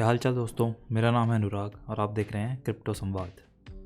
क्या हाल चाल दोस्तों। मेरा नाम है अनुराग और आप देख रहे हैं क्रिप्टो संवाद।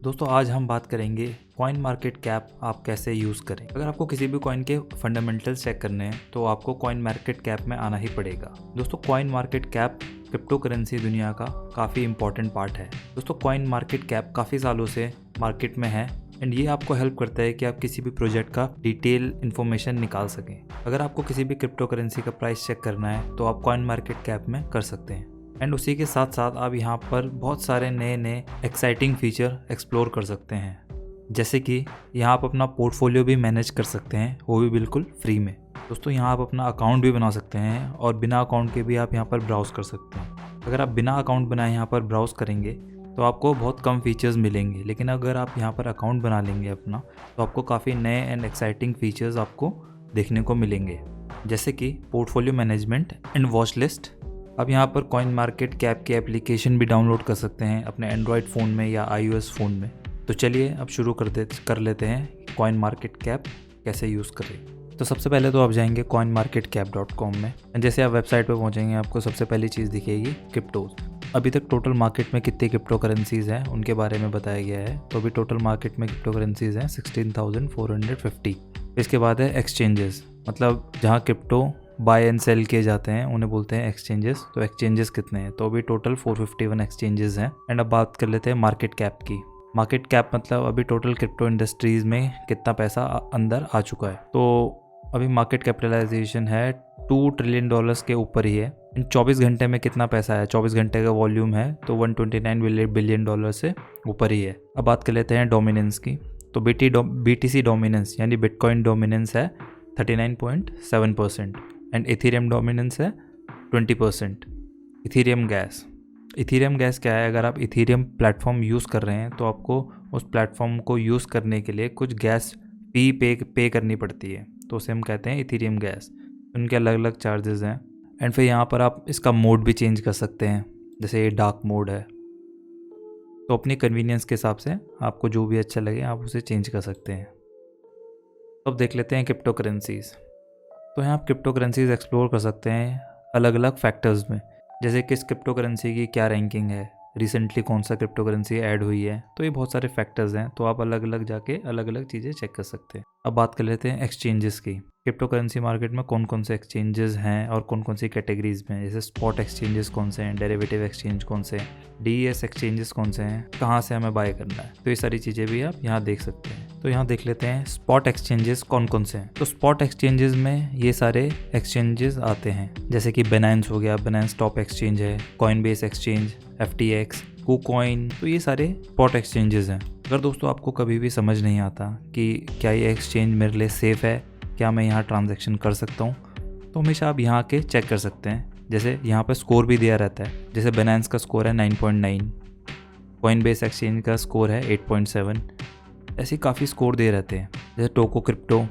दोस्तों आज हम बात करेंगे कॉइन मार्केट कैप आप कैसे यूज़ करें। अगर आपको किसी भी कॉइन के फंडामेंटल्स चेक करने हैं तो आपको कॉइन मार्केट कैप में आना ही पड़ेगा। दोस्तों coin market cap crypto currency दुनिया का काफ़ी इंपॉर्टेंट पार्ट है। दोस्तों कॉइन मार्केट कैप काफ़ी सालों से मार्केट में है एंड ये आपको हेल्प करता है कि आप किसी भी प्रोजेक्ट का डिटेल इन्फॉर्मेशन निकाल सकें। अगर आपको किसी भी क्रिप्टो करेंसी का प्राइस चेक करना है तो आप कॉइन मार्केट कैप में कर सकते हैं एंड उसी के साथ साथ आप यहाँ पर बहुत सारे नए नए एक्साइटिंग फीचर एक्सप्लोर कर सकते हैं। जैसे कि यहाँ आप अपना पोर्टफोलियो भी मैनेज कर सकते हैं, वो भी बिल्कुल फ्री में। दोस्तों यहाँ आप अपना अकाउंट भी बना सकते हैं और बिना अकाउंट के भी आप यहाँ पर ब्राउज़ कर सकते हैं। अगर आप बिना अकाउंट बनाए यहाँ पर ब्राउज़ करेंगे तो आपको बहुत कम फीचर्स मिलेंगे, लेकिन अगर आप यहाँ पर अकाउंट बना लेंगे अपना तो आपको काफ़ी नए एंड एक्साइटिंग फीचर्स आपको देखने को मिलेंगे। जैसे कि portfolio management and watch list. अब यहाँ पर कॉइन मार्केट कैप की एप्लीकेशन भी डाउनलोड कर सकते हैं अपने एंड्रॉयड फ़ोन में या iOS फ़ोन में। तो चलिए अब शुरू कर लेते हैं कॉइन मार्केट कैप कैसे यूज़ करें। तो सबसे पहले तो आप जाएंगे coinmarketcap.com में। जैसे आप वेबसाइट पर पहुँचेंगे आपको सबसे पहली चीज़ दिखेगी क्रिप्टोज। अभी तक टोटल मार्केट में कितनी क्रिप्टो करेंसीज़ हैं उनके बारे में बताया गया है। तो अभी टोटल मार्केट में क्रिप्टो करेंसीज़ हैं 16,450। इसके बाद है एक्सचेंजेस, मतलब जहाँ क्रिप्टो बाय एंड सेल किए जाते हैं उन्हें बोलते हैं एक्सचेंजेस। तो एक्सचेंजेस कितने हैं? तो अभी टोटल 451 एक्सचेंजेस हैं। एंड अब बात कर लेते हैं मार्केट कैप की। मार्केट कैप मतलब अभी टोटल क्रिप्टो इंडस्ट्रीज़ में कितना पैसा अंदर आ चुका है। तो अभी मार्केट कैपिटलाइजेशन है $2 ट्रिलियन के ऊपर ही है। इन 24 घंटे में कितना पैसा है? 24 घंटे का वॉल्यूम है तो $129 बिलियन से ऊपर ही है। अब बात कर लेते हैं डोमिनेंस की। तो BTC डोमिनेंस यानी बिटकॉइन डोमिनेंस है 39.7% एंड इथेरियम डोमिनेंस है 20%। इथेरियम गैस क्या है? अगर आप इथेरियम प्लेटफॉर्म यूज़ कर रहे हैं तो आपको उस प्लेटफॉर्म को यूज़ करने के लिए कुछ गैस फी पे करनी पड़ती है, तो उसे हम कहते हैं इथेरियम गैस। उनके अलग अलग चार्जेस हैं। एंड फिर यहाँ पर आप इसका मोड भी चेंज कर सकते हैं, जैसे ये डार्क मोड है। तो अपनी कन्वीनियंस के हिसाब से आपको जो भी अच्छा लगे आप उसे चेंज कर सकते हैं। अब देख लेते हैं क्रिप्टो करेंसीज़। तो यहाँ आप क्रिप्टो करेंसीज एक्सप्लोर कर सकते हैं अलग अलग फैक्टर्स में, जैसे किस क्रिप्टो करेंसी की क्या रैंकिंग है, रिसेंटली कौन सा क्रिप्टो करेंसी ऐड हुई है। तो ये बहुत सारे फैक्टर्स हैं, तो आप अलग अलग जाके अलग अलग चीज़ें चेक कर सकते हैं। अब बात कर लेते हैं एक्सचेंजेस की। क्रिप्टो करेंसी मार्केट में कौन कौन से एक्सचेंजेस हैं और कौन कौन सी कैटेगरीज में, जैसे स्पॉट एक्सचेंजेस कौन से हैं, डेरिवेटिव एक्सचेंज कौन से हैं, DES एक्सचेंजेस कौन से हैं, कहाँ से हमें बाय करना है। तो ये सारी चीज़ें भी आप यहाँ देख सकते हैं। तो यहाँ देख लेते हैं स्पॉट एक्सचेंजेस कौन कौन से हैं। तो स्पॉट एक्सचेंजेस में ये सारे एक्सचेंजेस आते हैं, जैसे कि Binance हो गया, Binance टॉप एक्सचेंज है, Coinbase एक्सचेंज, FTX, KuCoin। तो ये सारे स्पॉट एक्सचेंजेस हैं। अगर दोस्तों आपको कभी भी समझ नहीं आता कि क्या ये एक्सचेंज मेरे लिए सेफ़ है, क्या मैं यहाँ ट्रांजैक्शन कर सकता हूँ, तो हमेशा आप यहाँ के चेक कर सकते हैं। जैसे यहाँ पर स्कोर भी दिया रहता है, जैसे Binance का स्कोर है 9.9, Coinbase एक्सचेंज का स्कोर है 8.7। ऐसे काफ़ी स्कोर दे रहते हैं, जैसे टोको क्रिप्टो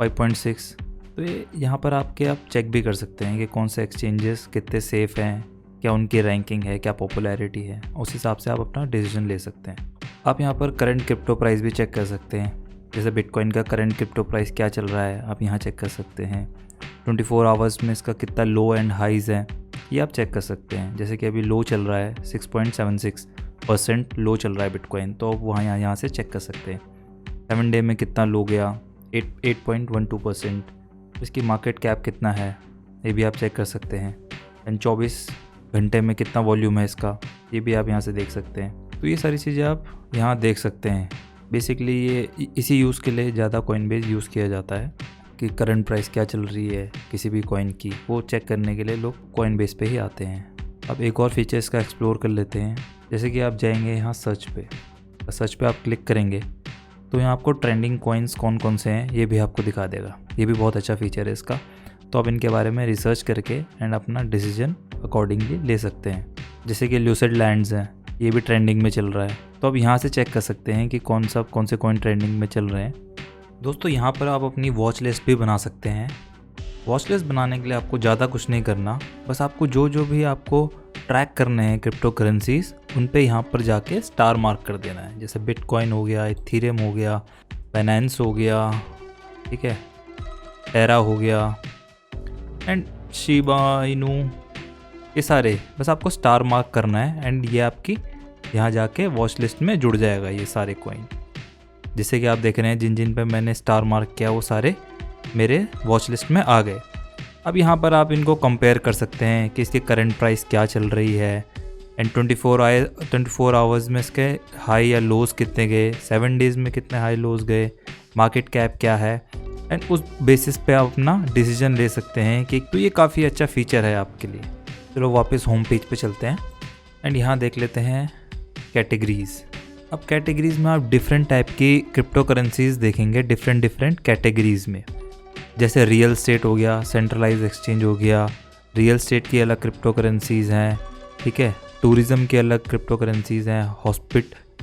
5.6। तो ये यहाँ पर आप चेक भी कर सकते हैं कि कौन से एक्सचेंजेस कितने सेफ़ हैं, क्या उनकी रैंकिंग है, क्या पॉपुलैरिटी है। उस हिसाब से आप अपना डिसीजन ले सकते हैं। आप यहाँ पर करंट क्रिप्टो प्राइस भी चेक कर सकते हैं, जैसे बिटकॉइन का करंट क्रिप्टो प्राइस क्या चल रहा है आप यहाँ चेक कर सकते हैं। 24 आवर्स में इसका कितना लो एंड हाइज़ है ये आप चेक कर सकते हैं। जैसे कि अभी लो चल रहा है 6.76% लो चल रहा है बिटकॉइन, तो आप वहाँ यहाँ से चेक कर सकते हैं। 7 डे में कितना लो गया, 8.12%। इसकी मार्केट कैप कितना है ये भी आप चेक कर सकते हैं। एंड 24 घंटे में कितना वॉल्यूम है इसका, ये भी आप यहाँ से देख सकते हैं। तो ये सारी चीज़ें आप यहाँ देख सकते हैं। बेसिकली ये इसी यूज़ के लिए ज़्यादा Coinbase यूज़ किया जाता है कि करंट प्राइस क्या चल रही है किसी भी कॉइन की, वो चेक करने के लिए लोग Coinbase पे ही आते हैं। अब एक और फीचर इसका एक्सप्लोर कर लेते हैं। जैसे कि आप जाएंगे यहाँ सर्च पे आप क्लिक करेंगे तो यहाँ आपको ट्रेंडिंग कॉइन्स कौन कौन से हैं ये भी आपको दिखा देगा। ये भी बहुत अच्छा फीचर है इसका। तो आप इनके बारे में रिसर्च करके एंड अपना डिसीजन अकॉर्डिंगली ले सकते हैं। जैसे कि ल्यूसिड लैंड्स हैं, ये भी ट्रेंडिंग में चल रहा है, तो आप यहाँ से चेक कर सकते हैं कि कौन से कॉइन ट्रेंडिंग में चल रहे हैं। दोस्तों यहाँ पर आप अपनी वॉच लिस्ट भी बना सकते हैं। वॉच लिस्ट बनाने के लिए आपको ज़्यादा कुछ नहीं करना, बस आपको जो भी आपको ट्रैक करने हैं क्रिप्टो करेंसीज उन पे यहाँ पर जाके स्टार मार्क कर देना है। जैसे बिटकॉइन हो गया, इथेरियम हो गया, Binance हो गया, ठीक है, टेरा हो गया एंड शिबा इनू ये सारे बस आपको स्टार मार्क करना है एंड ये आपकी यहाँ जाके वॉच लिस्ट में जुड़ जाएगा ये सारे कॉइन। जैसे कि आप देख रहे हैं जिन जिन पे मैंने स्टार मार्क किया वो सारे मेरे वॉच लिस्ट में आ गए। अब यहाँ पर आप इनको कंपेयर कर सकते हैं कि इसकी करंट प्राइस क्या चल रही है एंड 24 आवर्स में इसके हाई या लोज कितने गए, 7 डेज़ में कितने हाई लोज गए, मार्केट कैप क्या है, एंड उस बेसिस पे आप अपना डिसीजन ले सकते हैं कि तो ये काफ़ी अच्छा फीचर है आपके लिए। चलो वापस होम पेज पे चलते हैं एंड यहाँ देख लेते हैं कैटेगरीज़। अब कैटेगरीज़ में आप डिफरेंट टाइप की क्रिप्टो करेंसीज देखेंगे डिफरेंट कैटेगरीज़ में। जैसे रियल स्टेट हो गया, सेंट्रलाइज एक्सचेंज हो गया, रियल स्टेट की अलग क्रिप्टो करेंसीज़ हैं, ठीक है, टूरिज़्म के अलग क्रिप्टो करेंसीज़ हैं,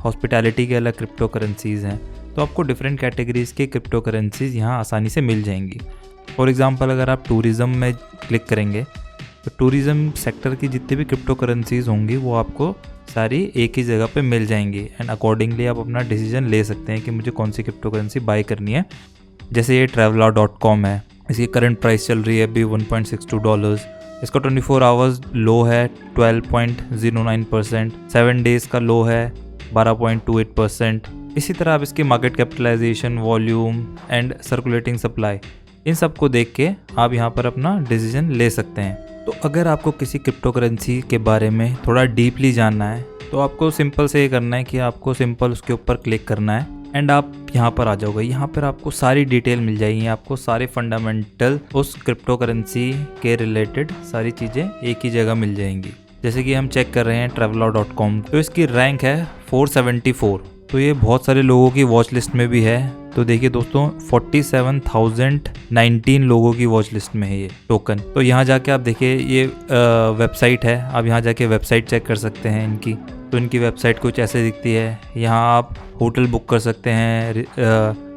हॉस्पिटैलिटी के अलग क्रिप्टो करेंसीज़ हैं। तो आपको डिफरेंट कैटेगरीज़ के क्रिप्टो करेंसीज़ यहाँ आसानी से मिल जाएंगी। फॉर एग्ज़ाम्पल अगर आप टूरिज़्म में क्लिक करेंगे तो टूरिज़्म सेक्टर की जितनी भी क्रिप्टो करेंसीज़ होंगी वो आपको सारी एक ही जगह पे मिल जाएंगी एंड अकॉर्डिंगली आप अपना डिसीजन ले सकते हैं कि मुझे कौन सी क्रिप्टो करेंसी बाय करनी है। जैसे ये Traveler.com है, इसकी करंट प्राइस चल रही है अभी $1.62। इसका 24 आवर्स लो है 12.09%, 7 डेज़ का लो है 12.28%। इसी तरह आप इसकी market capitalization, volume and circulating supply, इन सब को देख के आप यहाँ पर अपना डिसीजन ले सकते हैं। तो अगर आपको किसी क्रिप्टो करेंसी के बारे में थोड़ा डीपली जानना है तो आपको सिंपल से ये करना है कि आपको सिंपल उसके ऊपर क्लिक करना है एंड आप यहाँ पर आ जाओगे। यहाँ पर आपको सारी डिटेल मिल जाएगी, आपको सारे फंडामेंटल उस क्रिप्टो करेंसी के रिलेटेड सारी चीज़ें एक ही जगह मिल जाएंगी। जैसे कि हम चेक कर रहे हैं Traveler.com, तो इसकी रैंक है 474। तो ये बहुत सारे लोगों की वॉच लिस्ट में भी है। तो देखिए दोस्तों 47,019 लोगों की वॉच लिस्ट में है ये टोकन। तो यहाँ जाके आप देखिए ये वेबसाइट है, आप यहाँ जाके वेबसाइट चेक कर सकते हैं इनकी। तो इनकी वेबसाइट कुछ ऐसे दिखती है। यहाँ आप होटल बुक कर सकते हैं,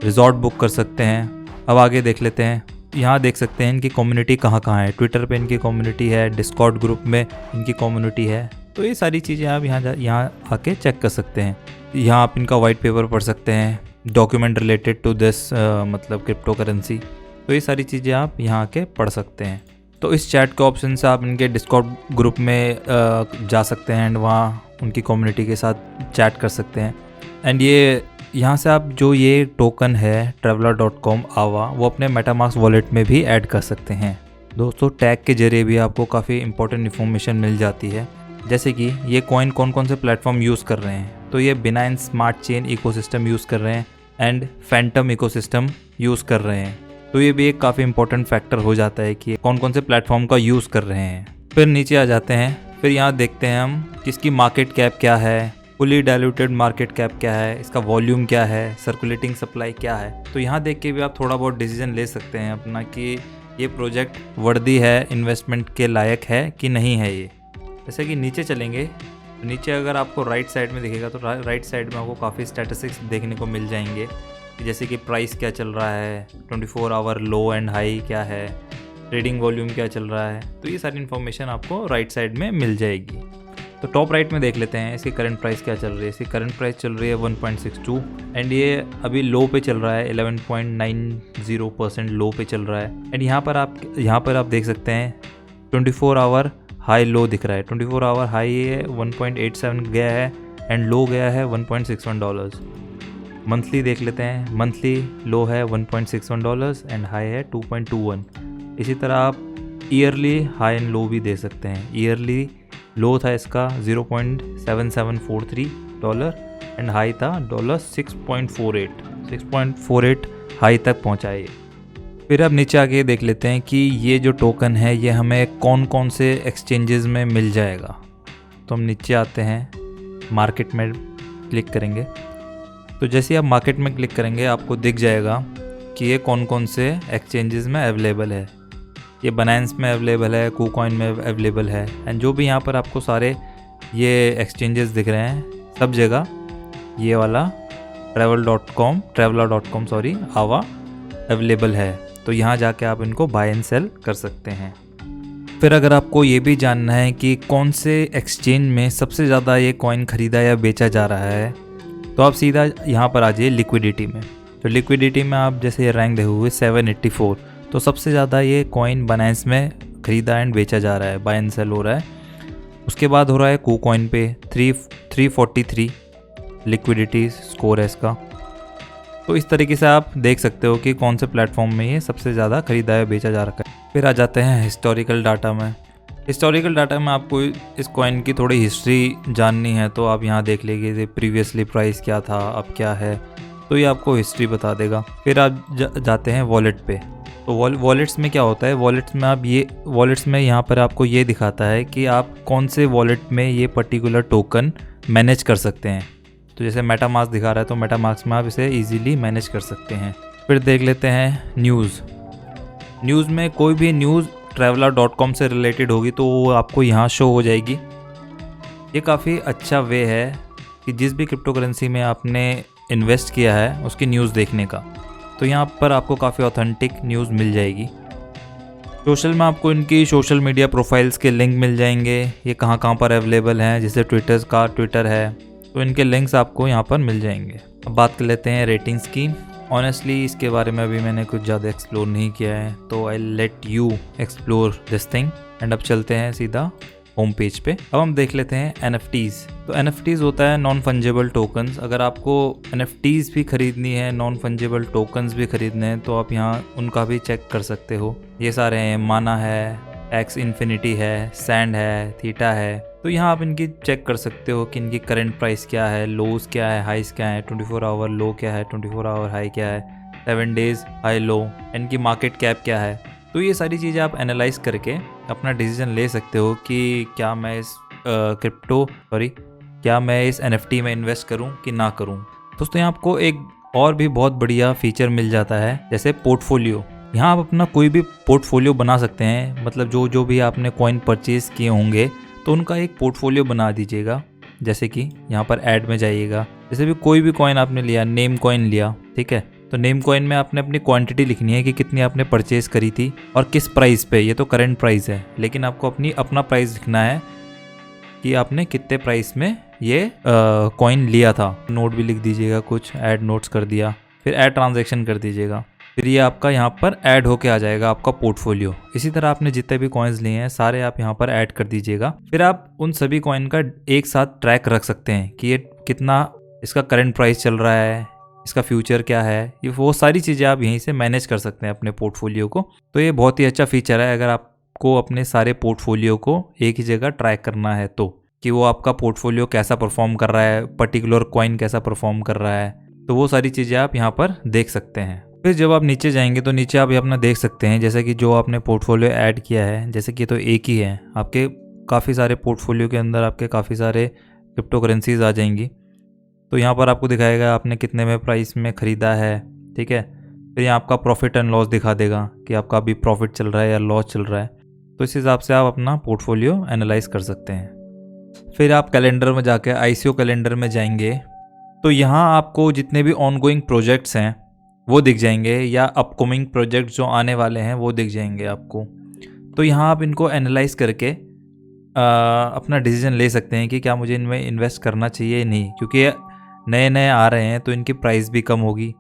रिजॉर्ट बुक कर सकते हैं। अब आगे देख लेते हैं, यहाँ देख सकते हैं इनकी कम्युनिटी कहाँ कहाँ है। ट्विटर पे इनकी कम्युनिटी है, डिस्कॉर्ड ग्रुप में इनकी कम्युनिटी है। तो ये सारी चीज़ें आप यहाँ आके चेक कर सकते हैं। यहाँ आप इनका वाइट पेपर पढ़ सकते हैं, डॉक्यूमेंट रिलेटेड टू दिस मतलब क्रिप्टो करेंसी। तो ये सारी चीज़ें आप यहाँ आके पढ़ सकते हैं। तो इस चैट के ऑप्शन से आप इनके डिस्कॉर्ड ग्रुप में जा सकते हैं एंड वहाँ उनकी कम्युनिटी के साथ चैट कर सकते हैं। एंड ये यहाँ से आप जो ये टोकन है Traveler.com आवा, वो अपने मेटामास्क वॉलेट में भी ऐड कर सकते हैं। दोस्तों टैग के जरिए भी आपको काफ़ी इंपॉर्टेंट इन्फॉर्मेशन मिल जाती है, जैसे कि ये कॉइन कौन कौन से प्लेटफॉर्म यूज़ कर रहे हैं। तो ये Binance smart chain ecosystem use कर रहे हैं एंड फैंटम इकोसिस्टम यूज़ कर रहे हैं। तो ये भी एक काफ़ी इंपॉर्टेंट फैक्टर हो जाता है कि कौन कौन से प्लेटफॉर्म का यूज़ कर रहे हैं। फिर नीचे आ जाते हैं, फिर यहाँ देखते हैं हम इसकी मार्केट कैप क्या है, फुली डाइल्यूटेड मार्केट कैप क्या है, इसका वॉल्यूम क्या है, सर्कुलेटिंग सप्लाई क्या है। तो यहाँ देख के भी आप थोड़ा बहुत डिसीजन ले सकते हैं अपना कि ये प्रोजेक्ट वर्दी है, इन्वेस्टमेंट के लायक है कि नहीं है ये। जैसे कि नीचे चलेंगे तो नीचे अगर आपको राइट साइड में दिखेगा तो राइट साइड में आपको काफ़ी स्टैटिस्टिक्स देखने को मिल जाएंगे, जैसे कि प्राइस क्या चल रहा है, 24 आवर लो एंड हाई क्या है, ट्रेडिंग वॉल्यूम क्या चल रहा है। तो ये सारी इन्फॉर्मेशन आपको राइट साइड में मिल जाएगी। तो टॉप राइट में देख लेते हैं इसकी करंट प्राइस क्या चल रही है। इसकी करंट प्राइस चल रही है 1.62 एंड ये अभी लो पे चल रहा है, 11.90% लो पे चल रहा है। एंड यहाँ पर आप देख सकते हैं 24 आवर हाई लो दिख रहा है। 24 आवर हाई है 1.87 गया है एंड लो गया है $1.61। मंथली देख लेते हैं, मंथली लो है $1.61 एंड हाई है 2.21। इसी तरह आप ईयरली हाई एंड लो भी दे सकते हैं। ईयरली लो था इसका $0.7743 एंड हाई था $6.48 हाई तक पहुंचा है। फिर अब नीचे आके देख लेते हैं कि ये जो टोकन है ये हमें कौन कौन से एक्सचेंजेस में मिल जाएगा। तो हम नीचे आते हैं, मार्केट में क्लिक करेंगे। तो जैसे आप मार्केट में क्लिक करेंगे आपको दिख जाएगा कि ये कौन कौन से एक्सचेंजेस में अवेलेबल है। ये Binance में अवेलेबल है, KuCoin में अवेलेबल है एंड जो भी यहाँ पर आपको सारे ये एक्सचेंजेस दिख रहे हैं सब जगह ये वाला Traveler.com आवा अवेलेबल है। तो यहाँ जाके आप इनको बाय एंड सेल कर सकते हैं। फिर अगर आपको ये भी जानना है कि कौन से एक्सचेंज में सबसे ज़्यादा ये कॉइन ख़रीदा या बेचा जा रहा है तो आप सीधा यहाँ पर आ जाइए लिक्विडिटी में। तो लिक्विडिटी में आप जैसे ये रैंक देखोगे 784, तो सबसे ज़्यादा ये कॉइन Binance में ख़रीदा एंड बेचा जा रहा है, बाय एंड सेल हो रहा है। उसके बाद हो रहा है KuCoin पे 343 लिक्विडिटी स्कोर है इसका। तो इस तरीके से आप देख सकते हो कि कौन से प्लेटफॉर्म में ये सबसे ज़्यादा खरीदा या बेचा जा रखा है। फिर आ जाते हैं हिस्टोरिकल डाटा में। हिस्टोरिकल डाटा में आपको इस कॉइन की थोड़ी हिस्ट्री जाननी है तो आप यहाँ देख लीजिए प्रीवियसली प्राइस क्या था, अब क्या है, तो ये आपको हिस्ट्री बता देगा। फिर आप जाते हैं वॉलेट पे। तो वॉलेट्स में क्या होता है, वॉलेट्स में यहाँ पर आपको ये दिखाता है कि आप कौन से वॉलेट में ये पर्टिकुलर टोकन मैनेज कर सकते हैं। तो जैसे मेटामास्क दिखा रहा है तो मेटामास्क में आप इसे इजीली मैनेज कर सकते हैं। फिर देख लेते हैं न्यूज़ में कोई भी न्यूज़ traveler.com से रिलेटेड होगी तो वो आपको यहाँ शो हो जाएगी। ये काफ़ी अच्छा वे है कि जिस भी क्रिप्टो करेंसी में आपने इन्वेस्ट किया है उसकी न्यूज़ देखने का, तो यहाँ पर आपको काफ़ी ऑथेंटिक न्यूज़ मिल जाएगी। सोशल में आपको इनकी सोशल मीडिया प्रोफाइल्स के लिंक मिल जाएंगे, ये कहाँ पर अवेलेबल हैं, जैसे ट्विटर है तो इनके लिंक्स आपको यहाँ पर मिल जाएंगे। अब बात कर लेते हैं रेटिंग्स की। ऑनेस्टली इसके बारे में अभी मैंने कुछ ज़्यादा एक्सप्लोर नहीं किया है, तो I let you explore this thing. And अब चलते हैं सीधा होम पेज पे। अब हम देख लेते हैं NFTs। तो NFTs होता है नॉन फंजेबल टोकन्स। अगर आपको NFTs भी खरीदनी है, नॉन फंजेबल टोकन्स भी खरीदने हैं, तो आप यहाँ उनका भी चेक कर सकते हो। ये सारे हैं, माना है, एक्स इन्फिनिटी है, सैंड है, थीटा है। तो यहाँ आप इनकी चेक कर सकते हो कि इनकी करंट प्राइस क्या है, लोज क्या है, हाइस क्या है, 24 आवर लो क्या है, 24 आवर हाई क्या है, 7 डेज हाई लो, इनकी मार्केट कैप क्या है। तो ये सारी चीज़ें आप एनालाइज करके अपना डिसीजन ले सकते हो कि क्या मैं इस NFT में इन्वेस्ट करूं कि ना करूं। दोस्तों यहाँ आपको एक और भी बहुत बढ़िया फीचर मिल जाता है, जैसे पोर्टफोलियो। यहाँ आप अपना कोई भी पोर्टफोलियो बना सकते हैं, मतलब जो भी आपने कॉइन परचेज किए होंगे तो उनका एक पोर्टफोलियो बना दीजिएगा। जैसे कि यहाँ पर ऐड में जाइएगा, जैसे भी कोई भी कॉइन आपने लिया, नेम कॉइन लिया, ठीक है, तो नेम कॉइन में आपने अपनी क्वांटिटी लिखनी है कि कितनी आपने परचेज करी थी और किस प्राइस पे। ये तो करंट प्राइस है, लेकिन आपको अपना प्राइस लिखना है कि आपने कितने प्राइस में ये कॉइन लिया था। नोट भी लिख दीजिएगा, कुछ ऐड नोट्स कर दिया, फिर ऐड ट्रांजैक्शन कर दीजिएगा। फिर ये आपका यहाँ पर ऐड होके आ जाएगा आपका पोर्टफोलियो। इसी तरह आपने जितने भी कॉइन्स लिए हैं सारे आप यहाँ पर ऐड कर दीजिएगा। फिर आप उन सभी कॉइन का एक साथ ट्रैक रख सकते हैं कि ये कितना इसका करंट प्राइस चल रहा है, इसका फ्यूचर क्या है, ये वो सारी चीज़ें आप यहीं से मैनेज कर सकते हैं अपने पोर्टफोलियो को। तो ये बहुत ही अच्छा फीचर है अगर आपको अपने सारे पोर्टफोलियो को एक ही जगह ट्रैक करना है, तो कि वो आपका पोर्टफोलियो कैसा परफॉर्म कर रहा है, पर्टिकुलर कॉइन कैसा परफॉर्म कर रहा है, तो वो सारी चीज़ें आप यहाँ पर देख सकते हैं। फिर जब आप नीचे जाएंगे तो नीचे आप अपना देख सकते हैं, जैसे कि जो आपने पोर्टफोलियो ऐड किया है, जैसे कि तो एक ही है, आपके काफ़ी सारे पोर्टफोलियो के अंदर आपके काफ़ी सारे क्रिप्टो करेंसीज आ जाएंगी। तो यहाँ पर आपको दिखाएगा आपने कितने में प्राइस में ख़रीदा है, ठीक है। फिर यहाँ आपका प्रॉफिट एंड लॉस दिखा देगा कि आपका अभी प्रॉफिट चल रहा है या लॉस चल रहा है। तो इस हिसाब से आप अपना पोर्टफोलियो एनालाइज कर सकते हैं। फिर आप कैलेंडर में जाके ICO कैलेंडर में जाएंगे तो यहाँ आपको जितने भी ऑनगोइंग प्रोजेक्ट्स हैं वो दिख जाएंगे, या अपकमिंग प्रोजेक्ट जो आने वाले हैं वो दिख जाएंगे आपको। तो यहाँ आप इनको एनालाइज करके अपना डिसीजन ले सकते हैं कि क्या मुझे इनमें इन्वेस्ट करना चाहिए या नहीं, क्योंकि नए आ रहे हैं तो इनकी प्राइस भी कम होगी।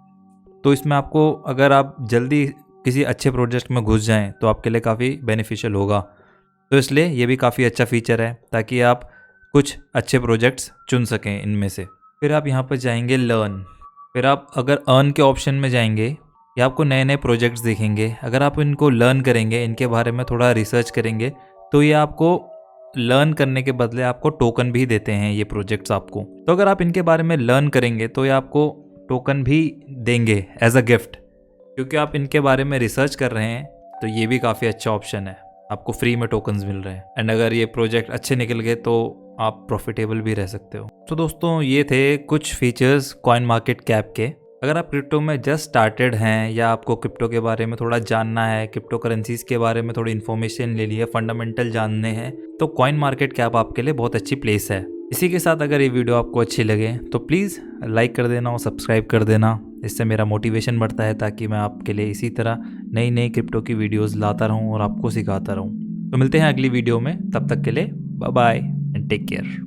तो इसमें आपको, अगर आप जल्दी किसी अच्छे प्रोजेक्ट में घुस जाएं तो आपके लिए काफ़ी बेनिफिशियल होगा। तो इसलिए ये भी काफ़ी अच्छा फीचर है ताकि आप कुछ अच्छे प्रोजेक्ट्स चुन सकें इनमें से। फिर आप यहाँ पर जाएंगे लर्न। फिर आप अगर अर्न के ऑप्शन में जाएंगे, या आपको नए प्रोजेक्ट्स दिखेंगे। अगर आप इनको लर्न करेंगे, इनके बारे में थोड़ा रिसर्च करेंगे, तो ये आपको लर्न करने के बदले आपको टोकन भी देते हैं ये प्रोजेक्ट्स आपको। तो अगर आप इनके बारे में लर्न करेंगे तो ये आपको टोकन भी देंगे एज अ गिफ्ट, क्योंकि आप इनके बारे में रिसर्च कर रहे हैं। तो ये भी काफ़ी अच्छा ऑप्शन है, आपको फ्री में टोकन्स मिल रहे हैं। एंड अगर ये प्रोजेक्ट अच्छे निकल गए तो आप प्रॉफिटेबल भी रह सकते हो। तो दोस्तों ये थे कुछ फीचर्स कॉइन मार्केट कैप के। अगर आप क्रिप्टो में जस्ट स्टार्टेड हैं, या आपको क्रिप्टो के बारे में थोड़ा जानना है, क्रिप्टो करेंसीज के बारे में थोड़ी इन्फॉर्मेशन ले ली है, फंडामेंटल जानने हैं, तो कॉइन मार्केट कैप आपके लिए बहुत अच्छी प्लेस है। इसी के साथ अगर ये वीडियो आपको अच्छी लगे तो प्लीज़ लाइक कर देना और सब्सक्राइब कर देना। इससे मेरा मोटिवेशन बढ़ता है ताकि मैं आपके लिए इसी तरह नई क्रिप्टो की वीडियोज़ लाता रहूँ और आपको सिखाता रहूँ। तो मिलते हैं अगली वीडियो में, तब तक के लिए bye bye and take care.